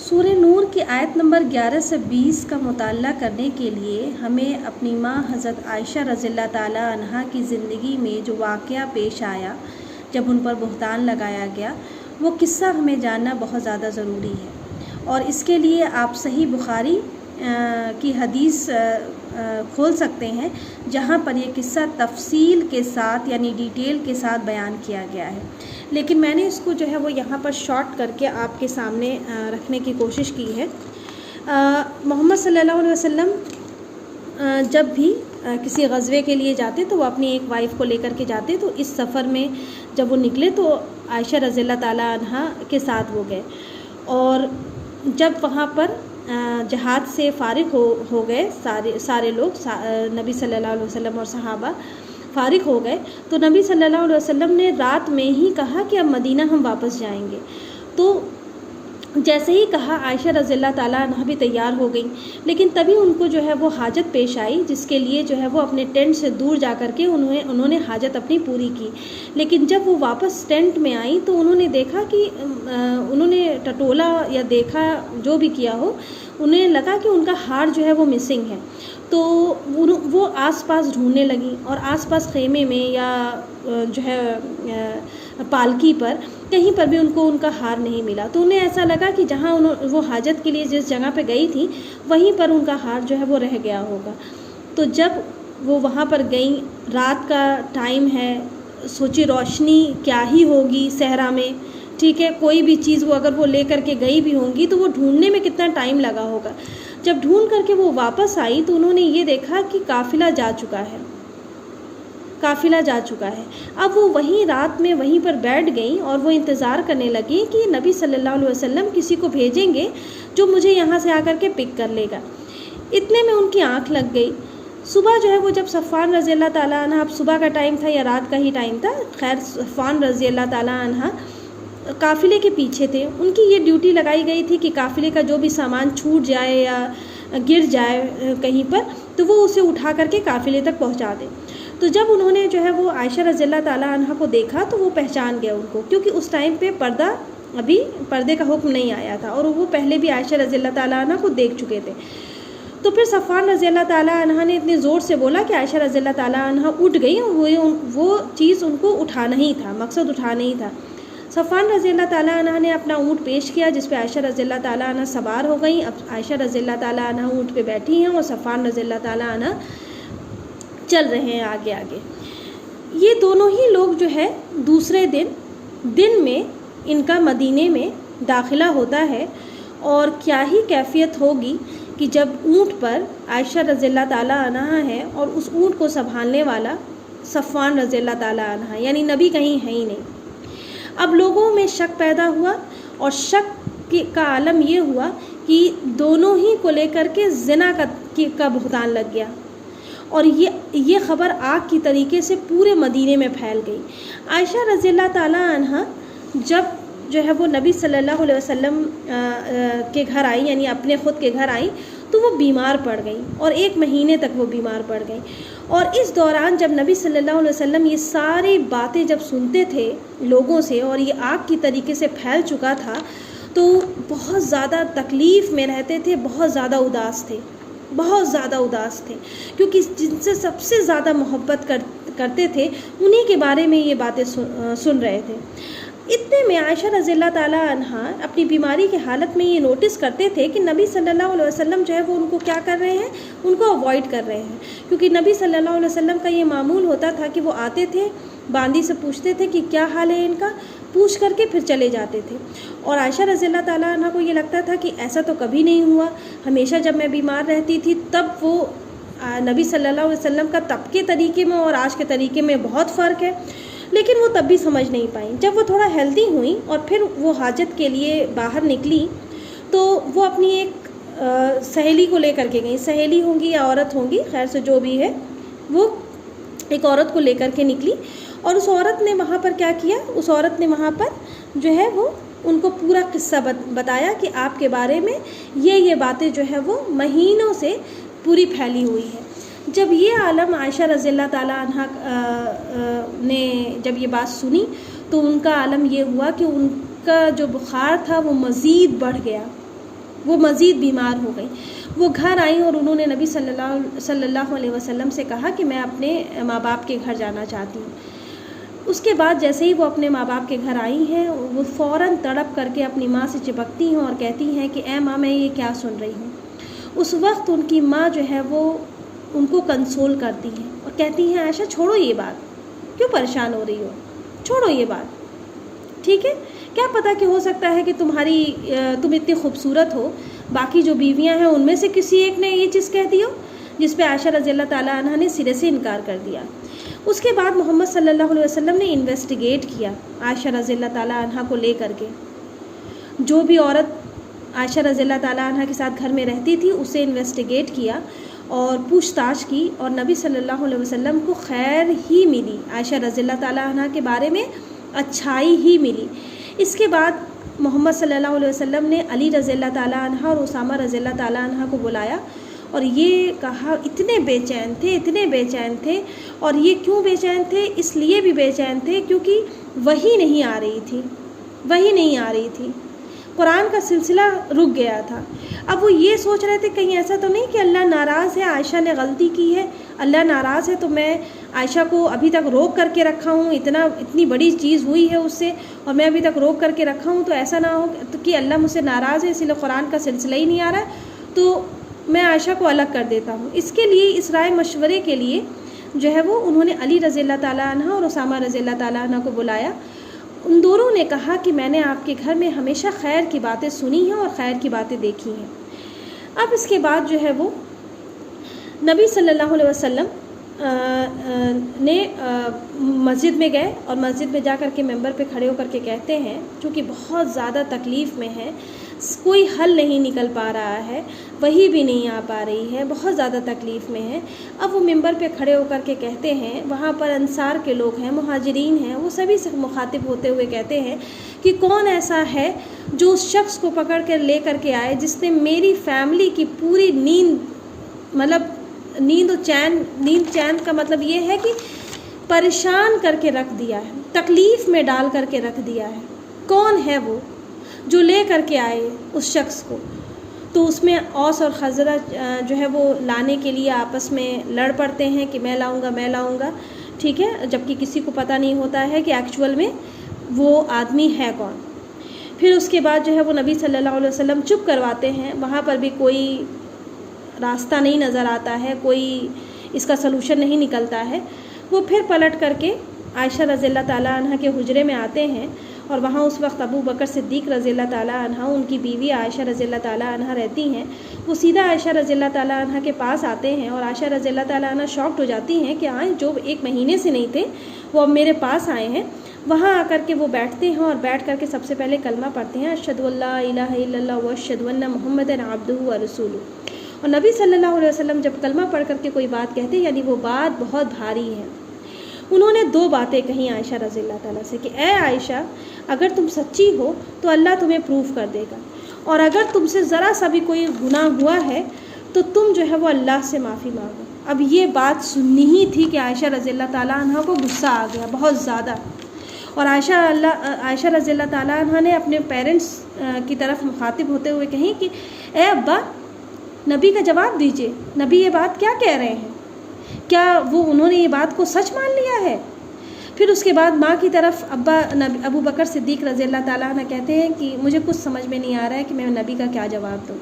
سورہ نور کی آیت نمبر 11 سے 20 کا مطالعہ کرنے کے لیے ہمیں اپنی ماں حضرت عائشہ رضی اللہ تعالی عنہا کی زندگی میں جو واقعہ پیش آیا جب ان پر بہتان لگایا گیا وہ قصہ ہمیں جاننا بہت زیادہ ضروری ہے، اور اس کے لیے آپ صحیح بخاری کی حدیث کھول سکتے ہیں جہاں پر یہ قصہ تفصیل کے ساتھ یعنی ڈیٹیل کے ساتھ بیان کیا گیا ہے، لیکن میں نے اس کو جو ہے وہ یہاں پر شارٹ کر کے آپ کے سامنے رکھنے کی کوشش کی ہے۔ محمد صلی اللہ علیہ وسلم جب بھی کسی غزوے کے لیے جاتے تو وہ اپنی ایک وائف کو لے کر کے جاتے، تو اس سفر میں جب وہ نکلے تو عائشہ رضی اللہ تعالی عنہا کے ساتھ وہ گئے، اور جب وہاں پر جہاد سے فارغ ہو گئے سارے لوگ، نبی صلی اللہ علیہ وسلم اور صحابہ فارغ ہو گئے، تو نبی صلی اللہ علیہ وسلم نے رات میں ہی کہا کہ اب مدینہ ہم واپس جائیں گے۔ تو جیسے ہی کہا عائشہ رضی اللہ تعالیٰ عنہ بھی تیار ہو گئیں، لیکن تبھی ان کو جو ہے وہ حاجت پیش آئی جس کے لیے جو ہے وہ اپنے ٹینٹ سے دور جا کر کے انہوں نے حاجت اپنی پوری کی، لیکن جب وہ واپس ٹینٹ میں آئیں تو انہوں نے دیکھا کہ انہوں نے ٹٹولا یا دیکھا جو بھی کیا ہو، انہیں لگا کہ ان کا ہار جو ہے وہ مسنگ ہے، تو وہ آس پاس ڈھونڈنے لگیں، اور آس پاس خیمے میں یا جو ہے پالکی پر کہیں پر بھی ان کو ان کا ہار نہیں ملا، تو انہیں ایسا لگا کہ جہاں وہ حاجت کے لیے جس جگہ پہ گئی تھی وہیں پر ان کا ہار جو ہے وہ رہ گیا ہوگا۔ تو جب وہ وہاں پر گئیں، رات کا ٹائم ہے، سوچی روشنی کیا ہی ہوگی صحرا میں، ٹھیک ہے، کوئی بھی چیز وہ اگر وہ لے کر کے گئی بھی ہوں گی تو وہ ڈھونڈنے میں کتنا ٹائم لگا ہوگا۔ جب ڈھونڈ کر کے وہ واپس آئی تو انہوں نے یہ دیکھا کہ قافلہ جا چکا ہے، اب وہ وہیں رات میں وہیں پر بیٹھ گئیں اور وہ انتظار کرنے لگیں کہ نبی صلی اللہ علیہ وسلم کسی کو بھیجیں گے جو مجھے یہاں سے آ کر کے پک کر لے گا۔ اتنے میں ان کی آنکھ لگ گئی۔ صبح جو ہے وہ جب صفوان رضی اللہ تعالیٰ عنہ، اب صبح کا ٹائم تھا یا رات کا ہی ٹائم تھا، خیر صفوان رضی اللہ تعالیٰ عنہ قافلے کے پیچھے تھے، ان کی یہ ڈیوٹی لگائی گئی تھی کہ قافلے کا جو بھی سامان چھوٹ جائے یا گر جائے کہیں پر تو وہ اسے اٹھا کر کے قافلے تک پہنچا دیں۔ تو جب انہوں نے جو ہے وہ عائشہ رضی اللہ تعالیٰ عنہ کو دیکھا تو وہ پہچان گیا ان کو، کیونکہ اس ٹائم پہ پردے کا حکم نہیں آیا تھا، اور وہ پہلے بھی عائشہ رضی اللہ تعالیٰ عنہ کو دیکھ چکے تھے۔ تو پھر صفوان رضی اللہ تعالیٰ عنہ نے اتنے زور سے بولا کہ عائشہ رضی اللہ تعالیٰ عنہ اٹھ گئی، وہ چیز ان کو اٹھانا ہی تھا، مقصد اٹھانا ہی تھا۔ صفوان رضی اللہ تعالیٰ عنہ نے اپنا اونٹ پیش کیا جس پہ عائشہ رضی اللہ تعالیٰ عنہ سوار ہو گئیں۔ اب عائشہ رضی اللہ تعالیٰ عنہ اونٹ پہ بیٹھی ہیں اور صفوان رضی اللہ تعالیٰ عنہ چل رہے ہیں آگے آگے۔ یہ دونوں ہی لوگ جو ہے دوسرے دن میں ان کا مدینے میں داخلہ ہوتا ہے، اور کیا ہی کیفیت ہوگی کہ جب اونٹ پر عائشہ رضی اللہ تعالیٰ عنہ ہے اور اس اونٹ کو سنبھالنے والا صفوان رضی اللہ تعالیٰ عنہ، یعنی نبی کہیں ہے ہی نہیں۔ اب لوگوں میں شک پیدا ہوا، اور شک کا عالم یہ ہوا کہ دونوں ہی کو لے کر کے زنا کا بہتان لگ گیا، اور یہ خبر آگ کی طریقے سے پورے مدینے میں پھیل گئی۔ عائشہ رضی اللہ تعالیٰ عنہ جب جو ہے وہ نبی صلی اللہ علیہ وسلم کے گھر آئی، یعنی اپنے خود کے گھر آئی، تو وہ بیمار پڑ گئیں، اور 1 مہینے تک وہ بیمار پڑ گئیں۔ اور اس دوران جب نبی صلی اللہ علیہ وسلم یہ ساری باتیں جب سنتے تھے لوگوں سے، اور یہ آگ کی طریقے سے پھیل چکا تھا، تو بہت زیادہ تکلیف میں رہتے تھے، بہت زیادہ اداس تھے، کیونکہ جن سے سب سے زیادہ محبت کرتے تھے انہی کے بارے میں یہ باتیں سن رہے تھے۔ اتنے میں عائشہ رضی اللہ تعالیٰ عنہ اپنی بیماری کے حالت میں یہ نوٹس کرتے تھے کہ نبی صلی اللہ علیہ وسلم جو ہے وہ ان کو کیا کر رہے ہیں، ان کو اوائڈ کر رہے ہیں، کیونکہ نبی صلی اللہ علیہ وسلم کا یہ معمول ہوتا تھا کہ وہ آتے تھے، باندی سے پوچھتے تھے کہ کیا حال ہے ان کا، پوچھ کر کے پھر چلے جاتے تھے۔ اور عائشہ رضی اللہ تعالیٰ عنہ کو یہ لگتا تھا کہ ایسا تو کبھی نہیں ہوا، ہمیشہ جب میں بیمار رہتی تھی تب وہ نبی صلی اللہ علیہ وسلم کا تب کے طریقے میں اور آج کے طریقے میں بہت فرق ہے، لیکن وہ تب بھی سمجھ نہیں پائیں۔ جب وہ تھوڑا ہیلدی ہوئیں اور پھر وہ حاجت کے لیے باہر نکلی تو وہ اپنی ایک سہیلی کو لے کر کے گئیں، سہیلی ہوں گی یا عورت ہوں گی، خیر سے جو بھی ہے، وہ ایک عورت کو لے کر کے نکلی، اور اس عورت نے وہاں پر کیا کیا، اس عورت نے وہاں پر جو ہے وہ ان کو پورا قصہ بتایا کہ آپ کے بارے میں یہ باتیں جو ہے وہ مہینوں سے پوری پھیلی ہوئی ہے۔ جب یہ عالم عائشہ رضی اللہ تعالیٰ عنہ نے جب یہ بات سنی تو ان کا عالم یہ ہوا کہ ان کا جو بخار تھا وہ مزید بڑھ گیا، وہ مزید بیمار ہو گئیں. وہ گھر آئیں اور انہوں نے نبی صلی اللہ علیہ وسلم سے کہا کہ میں اپنے ماں باپ کے گھر جانا چاہتی ہوں. اس کے بعد جیسے ہی وہ اپنے ماں باپ کے گھر آئی ہیں وہ فوراً تڑپ کر کے اپنی ماں سے چپکتی ہیں اور کہتی ہیں کہ اے ماں میں یہ کیا سن رہی ہوں. اس وقت ان کی ماں جو ہے وہ ان کو کنسول کرتی ہیں اور کہتی ہیں عائشہ چھوڑو یہ بات، کیوں پریشان ہو رہی ہو، چھوڑو یہ بات، ٹھیک ہے، کیا پتہ کہ ہو سکتا ہے کہ تم اتنی خوبصورت ہو، باقی جو بیویاں ہیں ان میں سے کسی ایک نے یہ چیز کہہ دی ہو. جس پہ عائشہ رضی اللہ تعالیٰ عنہ نے سرے سے انکار کر دیا. اس کے بعد محمد صلی اللہ علیہ وسلم نے انویسٹیگیٹ کیا عائشہ رضی اللہ تعالیٰ عنہ کو لے کر کے. جو بھی عورت عائشہ رضی اللہ تعالیٰ عنہ کے ساتھ گھر میں رہتی تھی اسے انویسٹیگیٹ کیا اور پوچھ تاچھ کی، اور نبی صلی اللہ علیہ وسلم کو خیر ہی ملی، عائشہ رضی اللہ تعالیٰ عنہ کے بارے میں اچھائی ہی ملی. اس کے بعد محمد صلی اللہ علیہ وسلم نے علی رضی اللہ تعالیٰ عنہ اور اسامہ رضی اللہ تعالیٰ عنہ کو بلایا اور یہ کہا، اتنے بے چین تھے. اور یہ کیوں بے چین تھے؟ اس لیے بھی بے چین تھے کیونکہ وحی نہیں آ رہی تھی، قرآن کا سلسلہ رک گیا تھا. اب وہ یہ سوچ رہے تھے کہیں ایسا تو نہیں کہ اللہ ناراض ہے، عائشہ نے غلطی کی ہے، اللہ ناراض ہے تو میں عائشہ کو ابھی تک روک کر کے رکھا ہوں، اتنی بڑی چیز ہوئی ہے اس سے اور میں ابھی تک روک کر کے رکھا ہوں، تو ایسا نہ ہو کہ اللہ مجھ سے ناراض ہے، اسی لیے قرآن کا سلسلہ ہی نہیں آ رہا ہے تو میں عائشہ کو الگ کر دیتا ہوں. اس کے لیے اس رائے مشورے کے لیے جو ہے وہ انہوں نے علی رضی اللہ تعالیٰ عنہ اور اسامہ رضی اللہ تعالیٰ عنہ کو بلایا. ان دونوں نے کہا کہ میں نے آپ کے گھر میں ہمیشہ خیر کی باتیں سنی ہیں اور خیر کی باتیں دیکھی ہیں. اب اس کے بعد جو ہے وہ نبی صلی اللہ علیہ وسلم نے مسجد میں گئے اور مسجد میں جا کر کے ممبر پہ کھڑے ہو کر کے کہتے ہیں، چونکہ بہت زیادہ تکلیف میں ہے، کوئی حل نہیں نکل پا رہا ہے، وہی بھی نہیں آ پا رہی ہے، بہت زیادہ تکلیف میں ہے. اب وہ ممبر پہ کھڑے ہو کر کے کہتے ہیں، وہاں پر انصار کے لوگ ہیں، مہاجرین ہیں، وہ سبھی سے مخاطب ہوتے ہوئے کہتے ہیں کہ کون ایسا ہے جو اس شخص کو پکڑ کر لے کر کے آئے جس نے میری فیملی کی پوری نیند چین کا مطلب یہ ہے کہ پریشان کر کے رکھ دیا ہے، تکلیف میں ڈال کر کے رکھ دیا ہے. کون ہے وہ جو لے کر کے آئے اس شخص کو؟ تو اس میں اوس اور خزرج جو ہے وہ لانے کے لیے آپس میں لڑ پڑتے ہیں کہ میں لاؤں گا، ٹھیک ہے، جبکہ کسی کو پتہ نہیں ہوتا ہے کہ ایکچول میں وہ آدمی ہے کون. پھر اس کے بعد جو ہے وہ نبی صلی اللہ علیہ وسلم چپ کرواتے ہیں، وہاں پر بھی کوئی راستہ نہیں نظر آتا ہے، کوئی اس کا سلوشن نہیں نکلتا ہے. وہ پھر پلٹ کر کے عائشہ رضی اللہ تعالیٰ عنہ کے حجرے میں آتے ہیں اور وہاں اس وقت ابو بکر صدیق رضی اللہ تعالیٰ عنہ، ان کی بیوی عائشہ رضی اللہ تعالیٰ عنہ رہتی ہیں. وہ سیدھا عائشہ رضی اللہ تعالیٰ عنہ کے پاس آتے ہیں اور عائشہ رضی اللہ تعالیٰ عنہ شاکڈ ہو جاتی ہیں کہ جو 1 مہینے سے نہیں تھے وہ اب میرے پاس آئے ہیں. وہاں آ کر کے وہ بیٹھتے ہیں اور بیٹھ کر کے سب سے پہلے کلمہ پڑھتے ہیں، اشہد ان لا الہ الا اللہ واشہد ان محمد عبدہ ورسولہ. اور نبی صلی اللہ علیہ وسلم جب کلمہ پڑھ کر کے کوئی بات کہتے ہیں یعنی وہ بات بہت بھاری ہے. انہوں نے 2 باتیں کہیں عائشہ رضی اللہ تعالیٰ سے کہ اے عائشہ، اگر تم سچی ہو تو اللہ تمہیں پروف کر دے گا، اور اگر تم سے ذرا سا بھی کوئی گناہ ہوا ہے تو تم جو ہے وہ اللہ سے معافی مانگو. اب یہ بات سننی ہی تھی کہ عائشہ رضی اللہ تعالیٰ عنہ کو غصہ آ گیا بہت زیادہ. اور عائشہ رضی اللہ تعالیٰ عنہ نے اپنے پیرنٹس کی طرف مخاطب ہوتے ہوئے کہیں کہ اے ابا، نبی کا جواب دیجئے، نبی یہ بات کیا کہہ رہے ہیں، کیا انہوں نے یہ بات کو سچ مان لیا ہے؟ پھر اس کے بعد ماں کی طرف ابو بکر صدیق رضی اللہ تعالیٰ عنہ کہتے ہیں کہ مجھے کچھ سمجھ میں نہیں آ رہا ہے کہ میں نبی کا کیا جواب دوں.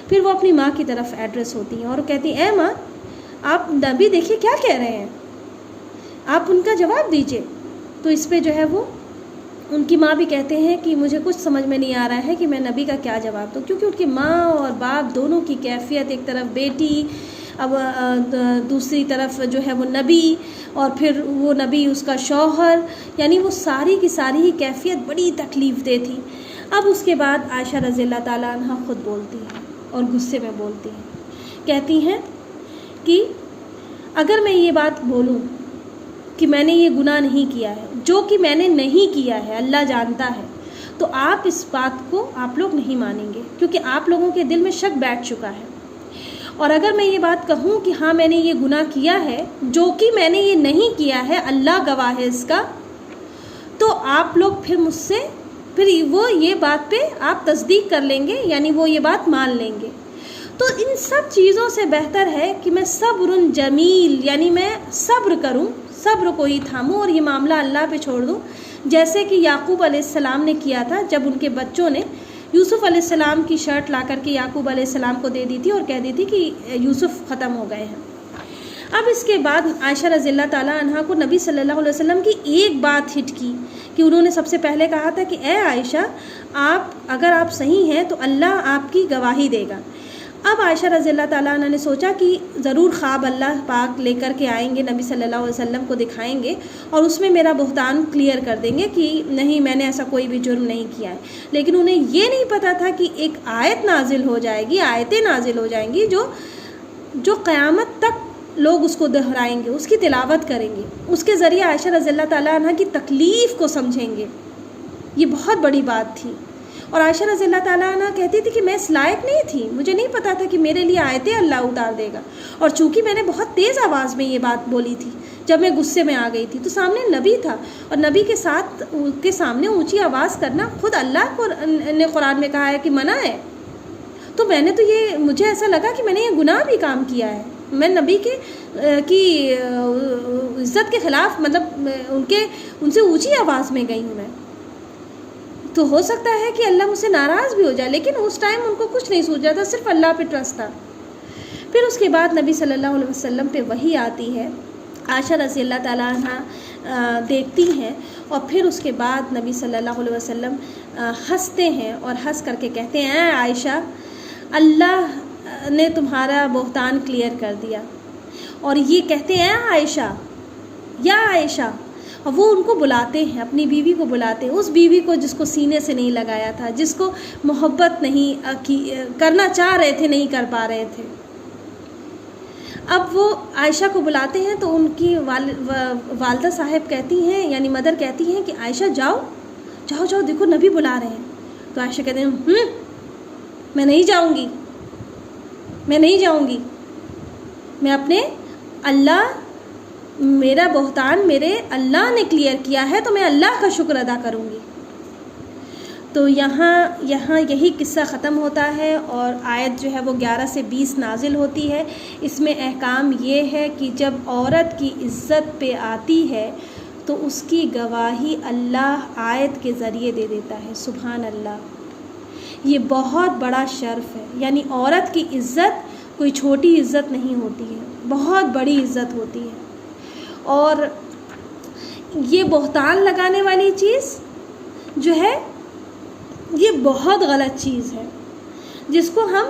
پھر وہ اپنی ماں کی طرف ایڈریس ہوتی ہیں اور وہ کہتی ہیں اے ماں، آپ نبی دیکھیے کیا کہہ رہے ہیں، آپ ان کا جواب دیجئے. تو اس پہ جو ہے وہ ان کی ماں بھی کہتے ہیں کہ مجھے کچھ سمجھ میں نہیں آ رہا ہے کہ میں نبی کا کیا جواب دوں، کیونکہ ان کی ماں اور باپ دونوں کی کیفیت، ایک طرف بیٹی، اب دوسری طرف جو ہے وہ نبی، اور پھر وہ نبی اس کا شوہر، یعنی وہ ساری کی ساری ہی کیفیت بڑی تکلیف دہ تھی. اب اس کے بعد عائشہ رضی اللہ تعالیٰ عنہ خود بولتی ہیں اور غصے میں بولتی ہیں، کہتی ہیں کہ اگر میں یہ بات بولوں کہ میں نے یہ گناہ نہیں کیا ہے، جو کہ میں نے نہیں کیا ہے اللہ جانتا ہے، تو آپ اس بات کو آپ لوگ نہیں مانیں گے، کیونکہ آپ لوگوں کے دل میں شک بیٹھ چکا ہے. اور اگر میں یہ بات کہوں کہ ہاں میں نے یہ گناہ کیا ہے، جو کہ میں نے یہ نہیں کیا ہے، اللہ گواہ ہے اس کا، تو آپ لوگ پھر مجھ سے پھر وہ یہ بات پہ آپ تصدیق کر لیں گے، یعنی وہ یہ بات مان لیں گے۔ تو ان سب چیزوں سے بہتر ہے کہ میں صبر جمیل، یعنی میں صبر کروں، صبر کو ہی تھاموں اور یہ معاملہ اللہ پہ چھوڑ دوں، جیسے کہ یعقوب علیہ السلام نے کیا تھا جب ان کے بچوں نے یوسف علیہ السلام کی شرٹ لا کر کے یعقوب علیہ السلام کو دے دی تھی اور کہہ دی تھی کہ یوسف ختم ہو گئے ہیں۔ اب اس کے بعد عائشہ رضی اللہ تعالیٰ عنہا کو نبی صلی اللہ علیہ وسلم کی ایک بات ہٹ کی کہ انہوں نے سب سے پہلے کہا تھا کہ اے عائشہ، اگر آپ صحیح ہیں تو اللہ آپ کی گواہی دے گا۔ اب عائشہ رضی اللہ تعالیٰ عنہ نے سوچا کہ ضرور خواب اللہ پاک لے کر کے آئیں گے، نبی صلی اللہ علیہ وسلم کو دکھائیں گے اور اس میں میرا بہتان کلیئر کر دیں گے کہ نہیں، میں نے ایسا کوئی بھی جرم نہیں کیا ہے۔ لیکن انہیں یہ نہیں پتہ تھا کہ ایک آیت نازل ہو جائے گی، آیتیں نازل ہو جائیں گی جو قیامت تک لوگ اس کو دہرائیں گے، اس کی تلاوت کریں گے، اس کے ذریعے عائشہ رضی اللہ تعالیٰ عنہ کی تکلیف کو سمجھیں گے۔ یہ بہت بڑی بات تھی۔ اور عائشہ رضی اللہ تعالیٰ عنہ کہتی تھی کہ میں اس لائق نہیں تھی، مجھے نہیں پتا تھا کہ میرے لیے آیتیں اللہ اتار دے گا، اور چونکہ میں نے بہت تیز آواز میں یہ بات بولی تھی جب میں غصے میں آ گئی تھی، تو سامنے نبی تھا اور نبی کے سامنے اونچی آواز کرنا خود اللہ نے قرآن میں کہا ہے کہ منع ہے۔ تو میں نے مجھے ایسا لگا کہ میں نے یہ گناہ بھی کام کیا ہے، میں نبی کی عزت کے خلاف، مطلب ان سے اونچی آواز میں گئی ہوں میں۔ تو ہو سکتا ہے کہ اللہ مجھ سے ناراض بھی ہو جائے، لیکن اس ٹائم ان کو کچھ نہیں سوچا تھا، صرف اللہ پہ ٹرسٹ تھا۔ پھر اس کے بعد نبی صلی اللہ علیہ وسلم پہ وحی آتی ہے، عائشہ رضی اللہ تعالیٰ عنہ دیکھتی ہیں، اور پھر اس کے بعد نبی صلی اللہ علیہ وسلم ہنستے ہیں اور ہنس کر کے کہتے ہیں اے عائشہ، اللہ نے تمہارا بہتان کلیئر کر دیا۔ اور یہ کہتے ہیں اے عائشہ، یا عائشہ، اور وہ ان کو بلاتے ہیں، اپنی بیوی کو بلاتے ہیں، اس بیوی کو جس کو سینے سے نہیں لگایا تھا، جس کو محبت نہیں کرنا چاہ رہے تھے، نہیں کر پا رہے تھے۔ اب وہ عائشہ کو بلاتے ہیں تو ان کی والدہ صاحب کہتی ہیں، یعنی مدر کہتی ہیں کہ عائشہ جاؤ جاؤ جاؤ، دیکھو نبی بلا رہے ہیں۔ تو عائشہ کہتے ہیں میں نہیں جاؤں گی، میں نہیں جاؤں گی، میں اپنے میرا بہتان میرے اللہ نے کلیئر کیا ہے، تو میں اللہ کا شکر ادا کروں گی۔ تو یہاں یہی قصہ ختم ہوتا ہے، اور آیت جو ہے وہ 11 سے 20 نازل ہوتی ہے۔ اس میں احکام یہ ہے کہ جب عورت کی عزت پہ آتی ہے تو اس کی گواہی اللہ آیت کے ذریعے دے دیتا ہے۔ سبحان اللہ، یہ بہت بڑا شرف ہے، یعنی عورت کی عزت کوئی چھوٹی عزت نہیں ہوتی ہے، بہت بڑی عزت ہوتی ہے۔ اور یہ بہتان لگانے والی چیز جو ہے یہ بہت غلط چیز ہے، جس کو ہم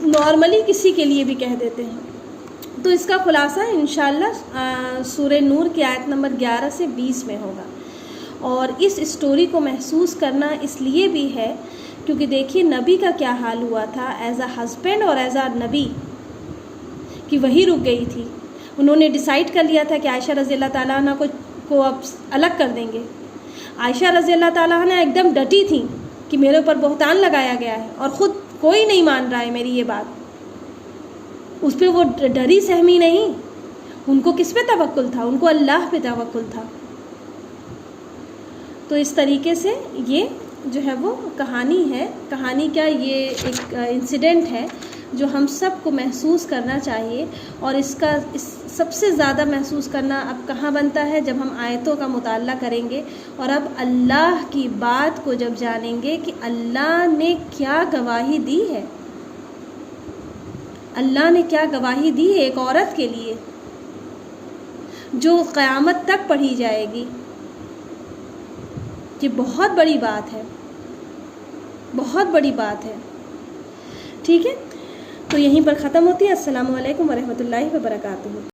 نارملی کسی کے لیے بھی کہہ دیتے ہیں۔ تو اس کا خلاصہ انشاءاللہ سورہ نور کی آیت نمبر 11 سے 20 میں ہوگا۔ اور اس اسٹوری کو محسوس کرنا اس لیے بھی ہے کیونکہ دیکھیے نبی کا کیا حال ہوا تھا ایز اے ہسبینڈ اور ایز اے نبی، کہ وہی رک گئی تھی۔ انہوں نے ڈیسائیڈ کر لیا تھا کہ عائشہ رضی اللہ تعالیٰ عنہ کو اب الگ کر دیں گے۔ عائشہ رضی اللہ تعالیٰ عنہ ایک دم ڈٹی تھیں کہ میرے اوپر بہتان لگایا گیا ہے اور خود کوئی نہیں مان رہا ہے میری یہ بات۔ اس پہ وہ ڈری سہمی نہیں، ان کو کس پہ توکل تھا؟ ان کو اللہ پہ توکل تھا۔ تو اس طریقے سے یہ جو ہے وہ کہانی ہے، کہانی کا یہ ایک انسیڈنٹ ہے جو ہم سب کو محسوس کرنا چاہیے۔ اور اس سب سے زیادہ محسوس کرنا اب کہاں بنتا ہے؟ جب ہم آیتوں کا مطالعہ کریں گے اور اب اللہ کی بات کو جب جانیں گے کہ اللہ نے کیا گواہی دی ہے، اللہ نے کیا گواہی دی ہے ایک عورت کے لیے جو قیامت تک پڑھی جائے گی۔ یہ بہت بڑی بات ہے، بہت بڑی بات ہے۔ ٹھیک ہے، تو یہیں پر ختم ہوتی ہے۔ السلام علیکم ورحمۃ اللہ وبرکاتہ۔